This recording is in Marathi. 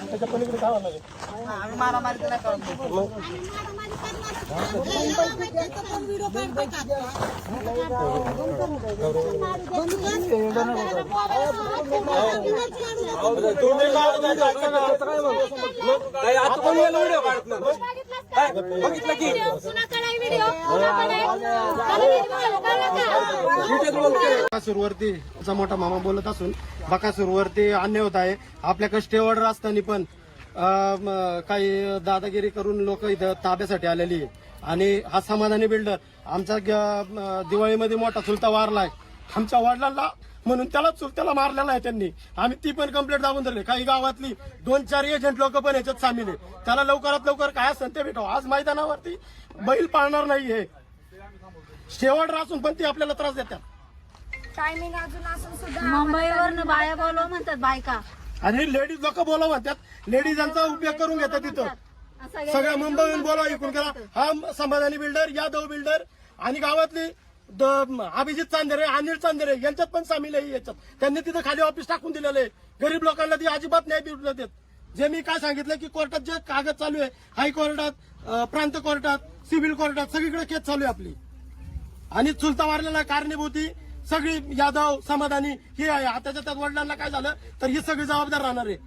त्याच्या पलीकडे जावं लागेल. आम्ही मारामारी नाही करतो. बकासूरवरती मोठा मामा बोलत असून बकासूरवरती अन्याय होत आहे. आपल्याकडे स्टे ऑर्डर असताना पण काही दादागिरी करून लोक इथं ताब्यासाठी आलेली आहे. आणि हा समाधानी बिल्डर आमचा दिवाळीमध्ये मोठा चुलता वारलाय आमच्या वडिलांना, म्हणून त्याला चुलत्याला मारलेला आहे त्यांनी. आम्ही ती पण कंप्लेंट दाबून धरली. काही गावातली 2-4 एजंट लोक पण याच्यात सामील आहे. त्याला लवकरात लवकर काय असेल ते भेटावं. आज मैदानावरती बैल पाळणार नाहीये, स्टे ऑर्डर असून पण ती आपल्याला त्रास देतात. टायमिंग अजून असून सुद्धा मुंबईवरनं बाया बोलव म्हणतात बायका, आणि लेडीज लोक बोलाव म्हणतात. लेडीजांचा उपयोग करून घेतात तिथं. सगळ्या मुंबईहून बोलावं ऐकून करा. हा समाधानी बिल्डर, यादव बिल्डर आणि गावातली अभिजित चांदेरे, अनिल चांदेरे यांच्यात पण सामील आहे याच्यात. त्यांनी तिथं खाली ऑफिस टाकून दिलेलं आहे. गरीब लोकांना ती अजिबात न्याय देऊ देत. जे मी काय सांगितलं की कोर्टात जे कागद चालू आहे, हायकोर्टात, प्रांत कोर्टात, सिव्हिल कोर्टात सगळीकडे केस चालू आहे आपली. आणि चुलता वारलेला कारणीभूती सगळी यादव समाधानी ही आहे. आताच्या त्यात वडिलांना काय झालं तर ही सगळी जबाबदार राहणार आहे.